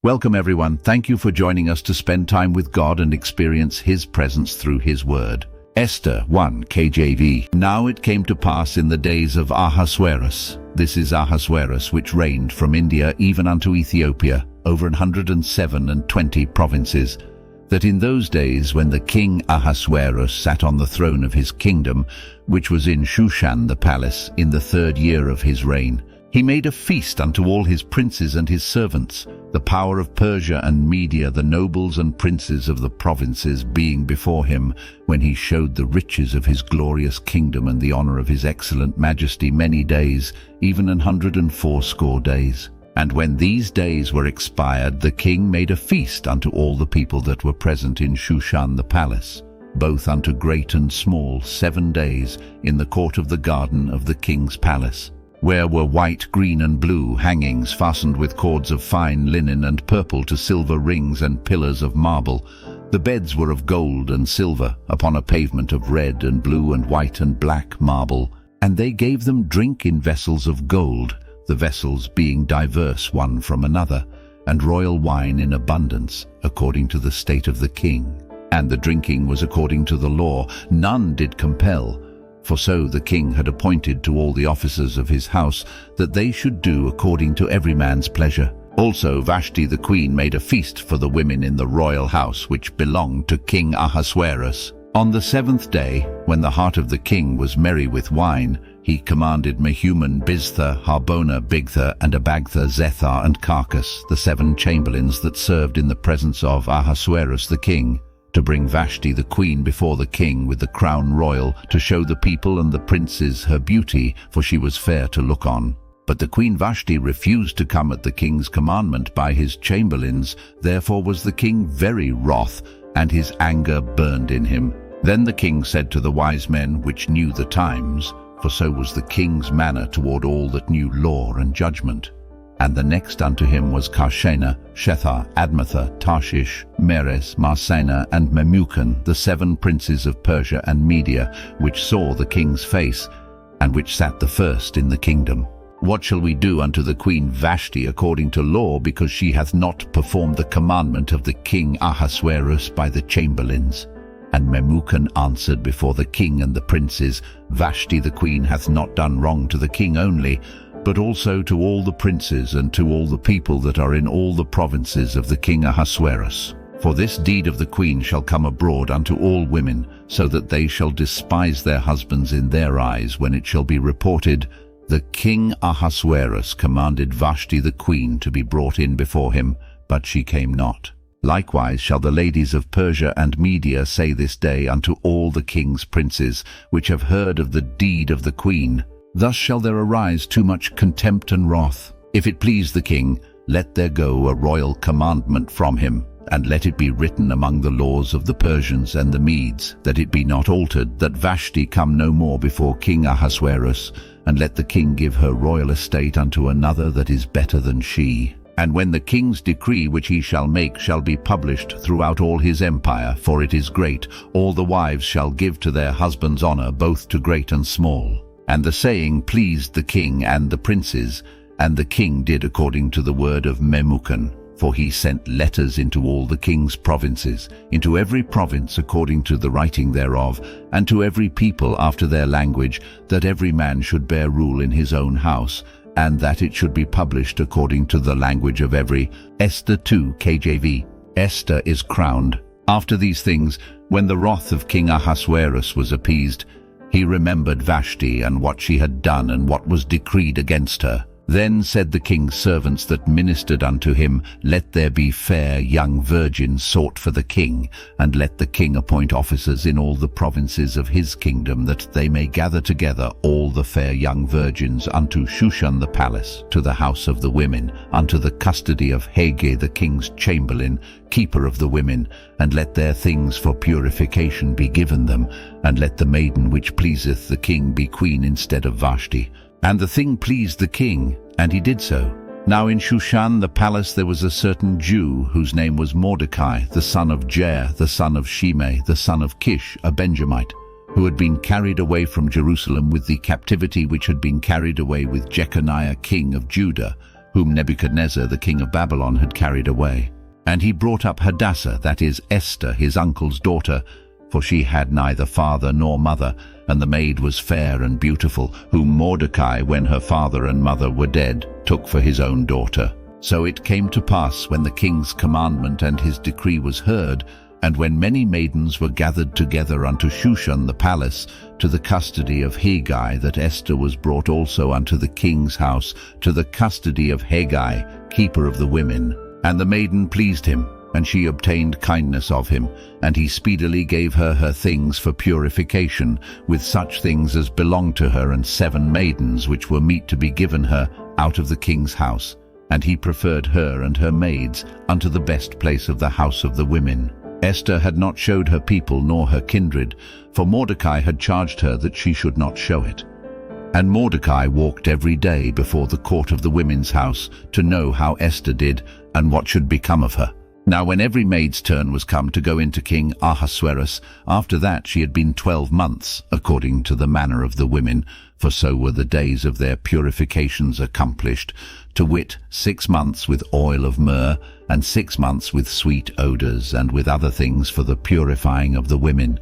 Welcome everyone. Thank you for joining us to spend time with God and experience His presence through His Word. Esther 1 KJV. Now it came to pass in the days of Ahasuerus, this is Ahasuerus, which reigned from India even unto Ethiopia, over 127 provinces, that in those days when the king Ahasuerus sat on the throne of his kingdom, which was in Shushan the palace, in the 3rd year of his reign, he made a feast unto all his princes and his servants, the power of Persia and Media, the nobles and princes of the provinces being before him, when he showed the riches of his glorious kingdom and the honor of his excellent majesty many days, even 180 days. And when these days were expired, the king made a feast unto all the people that were present in Shushan the palace, both unto great and small, 7 days, in the court of the garden of the king's palace, where were white, green, and blue hangings fastened with cords of fine linen and purple to silver rings and pillars of marble. The beds were of gold and silver, upon a pavement of red and blue and white and black marble. And they gave them drink in vessels of gold, the vessels being diverse one from another, and royal wine in abundance, according to the state of the king. And the drinking was according to the law, none did compel. For so the king had appointed to all the officers of his house, that they should do according to every man's pleasure. Also Vashti the queen made a feast for the women in the royal house, which belonged to King Ahasuerus. On the 7th day, when the heart of the king was merry with wine, he commanded Mehuman, Biztha, Harbona, Bigtha, and Abagtha, Zethar, and Carcass, the 7 chamberlains that served in the presence of Ahasuerus the king, to bring Vashti the queen before the king with the crown royal, to show the people and the princes her beauty, for she was fair to look on. But the queen Vashti refused to come at the king's commandment by his chamberlains. Therefore was the king very wroth, and his anger burned in him. Then the king said to the wise men which knew the times, for so was the king's manner toward all that knew law and judgment. And the next unto him was Karshena, Shethar, Admatha, Tarshish, Meres, Marsena, and Memucan, the 7 princes of Persia and Media, which saw the king's face, and which sat the first in the kingdom. What shall we do unto the queen Vashti according to law, because she hath not performed the commandment of the king Ahasuerus by the chamberlains? And Memucan answered before the king and the princes, Vashti the queen hath not done wrong to the king only, but also to all the princes and to all the people that are in all the provinces of the king Ahasuerus. For this deed of the queen shall come abroad unto all women, so that they shall despise their husbands in their eyes, when it shall be reported, the king Ahasuerus commanded Vashti the queen to be brought in before him, but she came not. Likewise shall the ladies of Persia and Media say this day unto all the king's princes, which have heard of the deed of the queen, thus shall there arise too much contempt and wrath. If it please the king, let there go a royal commandment from him, and let it be written among the laws of the Persians and the Medes, that it be not altered, that Vashti come no more before King Ahasuerus, and let the king give her royal estate unto another that is better than she. And when the king's decree which he shall make shall be published throughout all his empire, for it is great, all the wives shall give to their husbands honor, both to great and small. And the saying pleased the king and the princes, and the king did according to the word of Memucan. For he sent letters into all the king's provinces, into every province according to the writing thereof, and to every people after their language, that every man should bear rule in his own house, and that it should be published according to the language of every. Esther 2 KJV. Esther is crowned. After these things, when the wrath of King Ahasuerus was appeased, he remembered Vashti and what she had done and what was decreed against her. Then said the king's servants that ministered unto him, Let there be fair young virgins sought for the king, and let the king appoint officers in all the provinces of his kingdom, that they may gather together all the fair young virgins unto Shushan the palace, to the house of the women, unto the custody of Haggai the king's chamberlain, keeper of the women, and let their things for purification be given them, and let the maiden which pleaseth the king be queen instead of Vashti. And the thing pleased the king, and he did so. Now in Shushan the palace there was a certain Jew, whose name was Mordecai, the son of Jair, the son of Shimei, the son of Kish, a Benjamite, who had been carried away from Jerusalem with the captivity which had been carried away with Jeconiah king of Judah, whom Nebuchadnezzar the king of Babylon had carried away. And he brought up Hadassah, that is Esther, his uncle's daughter, for she had neither father nor mother, and the maid was fair and beautiful, whom Mordecai, when her father and mother were dead, took for his own daughter. So it came to pass, when the king's commandment and his decree was heard, and when many maidens were gathered together unto Shushan the palace, to the custody of Hegai, that Esther was brought also unto the king's house, to the custody of Hegai, keeper of the women. And the maiden pleased him, and she obtained kindness of him, and he speedily gave her things for purification, with such things as belonged to her, and 7 maidens which were meet to be given her out of the king's house. And he preferred her and her maids unto the best place of the house of the women. Esther had not showed her people nor her kindred, for Mordecai had charged her that she should not show it. And Mordecai walked every day before the court of the women's house, to know how Esther did, and what should become of her. Now when every maid's turn was come to go into King Ahasuerus, after that she had been 12 months, according to the manner of the women, for so were the days of their purifications accomplished, to wit, 6 months with oil of myrrh, and 6 months with sweet odours, and with other things for the purifying of the women.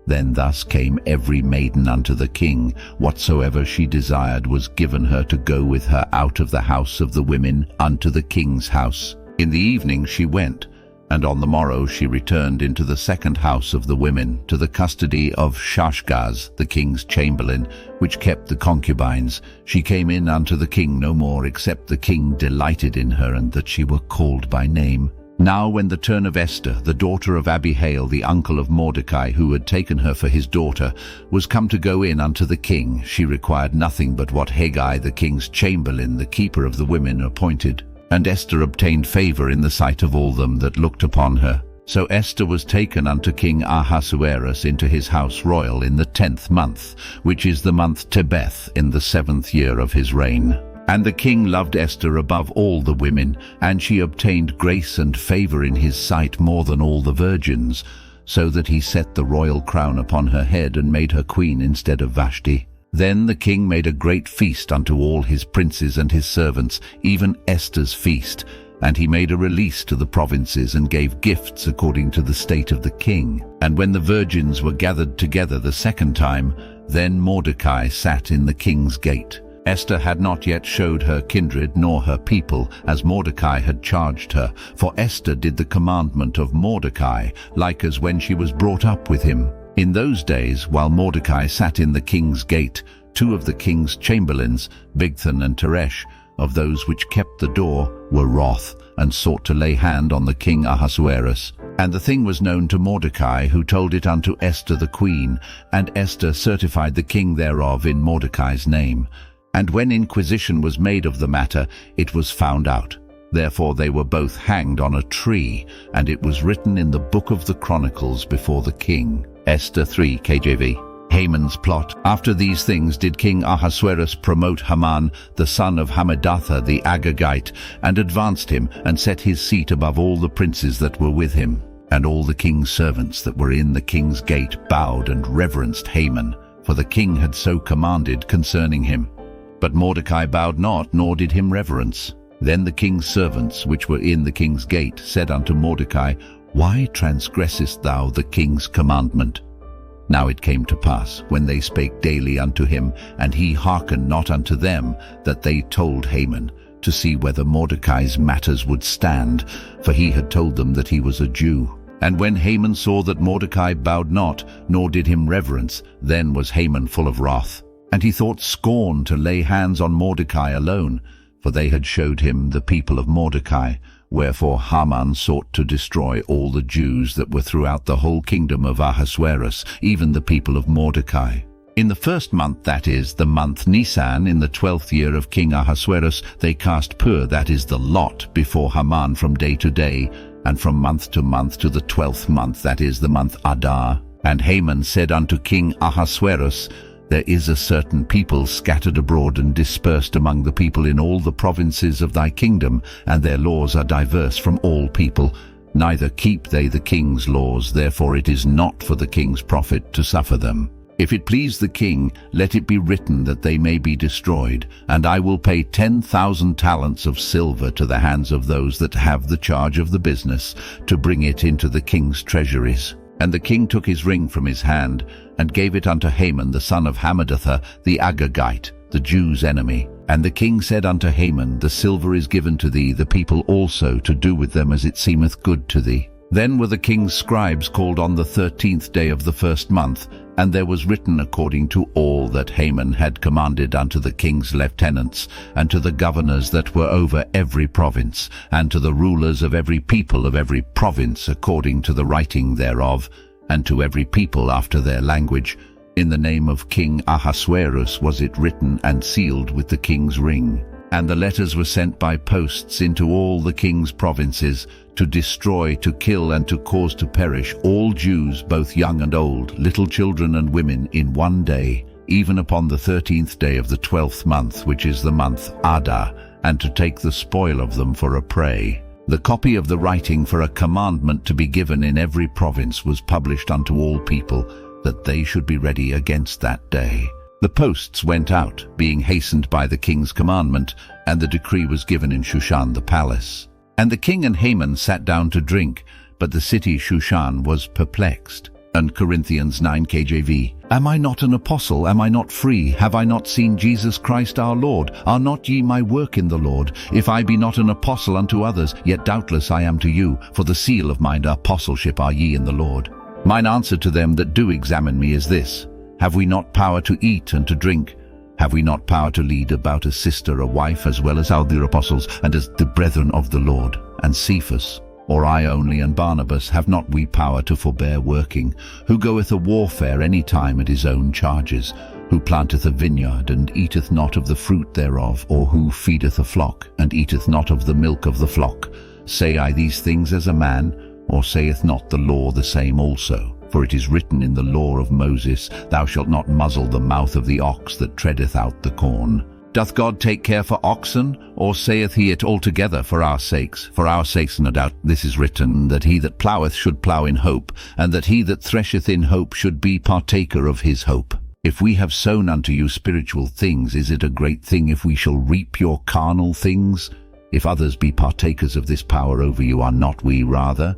Then thus came every maiden unto the king. Whatsoever she desired was given her to go with her out of the house of the women unto the king's house. In the evening she went, and on the morrow she returned into the second house of the women, to the custody of Shashgaz, the king's chamberlain, which kept the concubines. She came in unto the king no more, except the king delighted in her, and that she were called by name. Now when the turn of Esther, the daughter of Abihail, the uncle of Mordecai, who had taken her for his daughter, was come to go in unto the king, she required nothing but what Hegai, the king's chamberlain, the keeper of the women, appointed. And Esther obtained favor in the sight of all them that looked upon her. So Esther was taken unto King Ahasuerus into his house royal in the 10th month, which is the month Tebeth, in the 7th year of his reign. And the king loved Esther above all the women, and she obtained grace and favor in his sight more than all the virgins, so that he set the royal crown upon her head, and made her queen instead of Vashti. Then the king made a great feast unto all his princes and his servants, even Esther's feast. And he made a release to the provinces, and gave gifts according to the state of the king. And when the virgins were gathered together the second time, then Mordecai sat in the king's gate. Esther had not yet showed her kindred nor her people, as Mordecai had charged her. For Esther did the commandment of Mordecai, like as when she was brought up with him. In those days, while Mordecai sat in the king's gate, 2 of the king's chamberlains, Bigthan and Teresh, of those which kept the door, were wroth, and sought to lay hand on the king Ahasuerus. And the thing was known to Mordecai, who told it unto Esther the queen, and Esther certified the king thereof in Mordecai's name. And when inquisition was made of the matter, it was found out. Therefore they were both hanged on a tree, and it was written in the book of the Chronicles before the king. Esther 3 KJV. Haman's plot. After these things did King Ahasuerus promote Haman, the son of Hammedatha the Agagite, and advanced him, and set his seat above all the princes that were with him. And all the king's servants that were in the king's gate bowed and reverenced Haman, for the king had so commanded concerning him. But Mordecai bowed not, nor did him reverence. Then the king's servants, which were in the king's gate, said unto Mordecai, Why transgressest thou the king's commandment? Now it came to pass, when they spake daily unto him, and he hearkened not unto them, that they told Haman, to see whether Mordecai's matters would stand, for he had told them that he was a Jew. And when Haman saw that Mordecai bowed not, nor did him reverence, then was Haman full of wrath. And he thought scorn to lay hands on Mordecai alone, for they had showed him the people of Mordecai. Wherefore Haman sought to destroy all the Jews that were throughout the whole kingdom of Ahasuerus, even the people of Mordecai. In the 1st month, that is, the month Nisan, in the 12th year of King Ahasuerus, they cast pur, that is, the lot, before Haman from day to day, and from month to month to the 12th month, that is, the month Adar. And Haman said unto King Ahasuerus, There is a certain people scattered abroad and dispersed among the people in all the provinces of thy kingdom, and their laws are diverse from all people. Neither keep they the king's laws, therefore it is not for the king's profit to suffer them. If it please the king, let it be written that they may be destroyed, and I will pay 10,000 talents of silver to the hands of those that have the charge of the business, to bring it into the king's treasuries. And the king took his ring from his hand, and gave it unto Haman the son of Hammedatha the Agagite, the Jews' enemy. And the king said unto Haman, The silver is given to thee, the people also, to do with them as it seemeth good to thee. Then were the king's scribes called on the 13th day of the first month, and there was written according to all that Haman had commanded unto the king's lieutenants, and to the governors that were over every province, and to the rulers of every people of every province according to the writing thereof, and to every people after their language. In the name of King Ahasuerus was it written and sealed with the king's ring. And the letters were sent by posts into all the king's provinces, to destroy, to kill, and to cause to perish all Jews, both young and old, little children and women, in one day, even upon the 13th day of the 12th month, which is the month Adar, and to take the spoil of them for a prey. The copy of the writing for a commandment to be given in every province was published unto all people, that they should be ready against that day. The posts went out, being hastened by the king's commandment, and the decree was given in Shushan the palace. And the king and Haman sat down to drink, but the city Shushan was perplexed. And Corinthians 9 KJV, Am I not an apostle? Am I not free? Have I not seen Jesus Christ our Lord? Are not ye my work in the Lord? If I be not an apostle unto others, yet doubtless I am to you, for the seal of mine apostleship are ye in the Lord. Mine answer to them that do examine me is this: Have we not power to eat and to drink? Have we not power to lead about a sister, a wife, as well as our dear apostles, and as the brethren of the Lord? And Cephas, or I only, and Barnabas, have not we power to forbear working? Who goeth a warfare any time at his own charges? Who planteth a vineyard, and eateth not of the fruit thereof? Or who feedeth a flock, and eateth not of the milk of the flock? Say I these things as a man, or saith not the law the same also? For it is written in the law of Moses, Thou shalt not muzzle the mouth of the ox that treadeth out the corn. Doth God take care for oxen, or saith he it altogether for our sakes? For our sakes, no doubt, this is written, that he that ploweth should plow in hope, and that he that thresheth in hope should be partaker of his hope. If we have sown unto you spiritual things, is it a great thing if we shall reap your carnal things? If others be partakers of this power over you, are not we rather?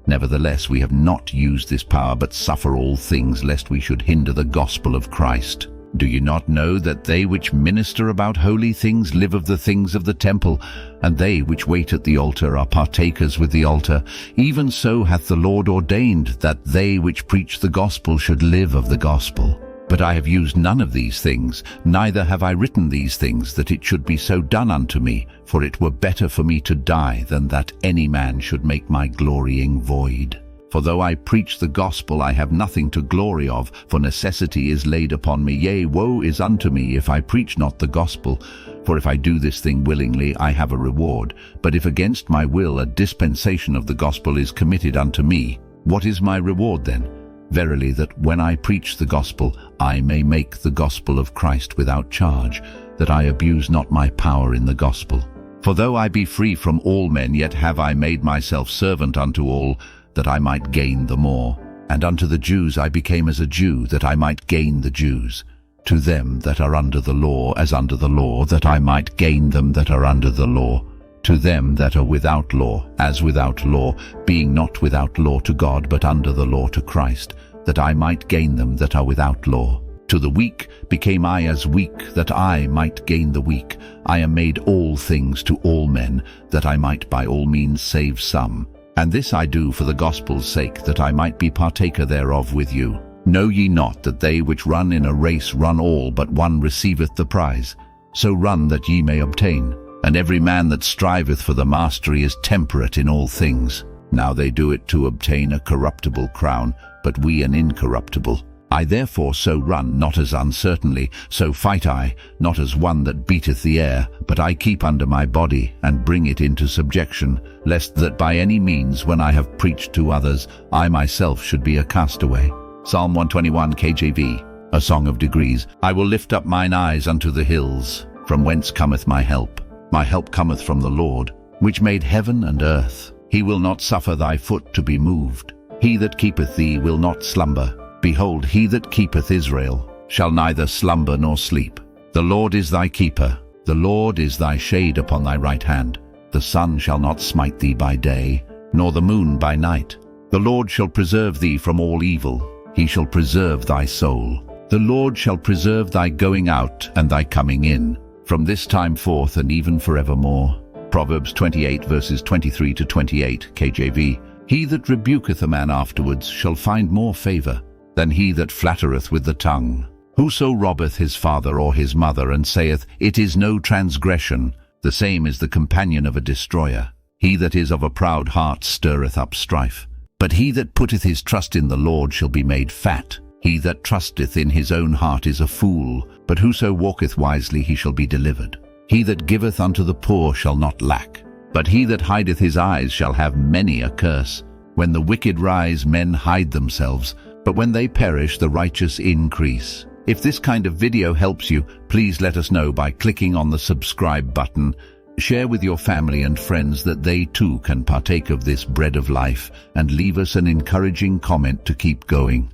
Nevertheless, we have not used this power, but suffer all things, lest we should hinder the gospel of Christ. Do you not know that they which minister about holy things live of the things of the temple, and they which wait at the altar are partakers with the altar? Even so hath the Lord ordained that they which preach the gospel should live of the gospel. But I have used none of these things, neither have I written these things, that it should be so done unto me. For it were better for me to die, than that any man should make my glorying void. For though I preach the gospel, I have nothing to glory of, for necessity is laid upon me. Yea, woe is unto me, if I preach not the gospel. For if I do this thing willingly, I have a reward. But if against my will a dispensation of the gospel is committed unto me, what is my reward then? Verily, that when I preach the gospel, I may make the gospel of Christ without charge, that I abuse not my power in the gospel. For though I be free from all men, yet have I made myself servant unto all, that I might gain the more. And unto the Jews I became as a Jew, that I might gain the Jews. To them that are under the law, as under the law, that I might gain them that are under the law. To them that are without law, as without law, being not without law to God, but under the law to Christ, that I might gain them that are without law. To the weak became I as weak, that I might gain the weak. I am made all things to all men, that I might by all means save some. And this I do for the gospel's sake, that I might be partaker thereof with you. Know ye not that they which run in a race run all, but one receiveth the prize? So run that ye may obtain. And every man that striveth for the mastery is temperate in all things. Now they do it to obtain a corruptible crown, but we an incorruptible. I therefore so run, not as uncertainly, so fight I, not as one that beateth the air, but I keep under my body, and bring it into subjection, lest that by any means, when I have preached to others, I myself should be a castaway. Psalm 121 KJV, a song of degrees. I will lift up mine eyes unto the hills, from whence cometh my help. My help cometh from the Lord, which made heaven and earth. He will not suffer thy foot to be moved. He that keepeth thee will not slumber. Behold, he that keepeth Israel shall neither slumber nor sleep. The Lord is thy keeper. The Lord is thy shade upon thy right hand. The sun shall not smite thee by day, nor the moon by night. The Lord shall preserve thee from all evil. He shall preserve thy soul. The Lord shall preserve thy going out and thy coming in, from this time forth and even forevermore. Proverbs 28 verses 23 to 28, KJV. He that rebuketh a man afterwards shall find more favor than he that flattereth with the tongue. Whoso robbeth his father or his mother, and saith, It is no transgression, the same is the companion of a destroyer. He that is of a proud heart stirreth up strife. But he that putteth his trust in the Lord shall be made fat. He that trusteth in his own heart is a fool, but whoso walketh wisely he shall be delivered. He that giveth unto the poor shall not lack, but he that hideth his eyes shall have many a curse. When the wicked rise, men hide themselves, but when they perish, the righteous increase. If this kind of video helps you, please let us know by clicking on the subscribe button. Share with your family and friends that they too can partake of this bread of life, and leave us an encouraging comment to keep going.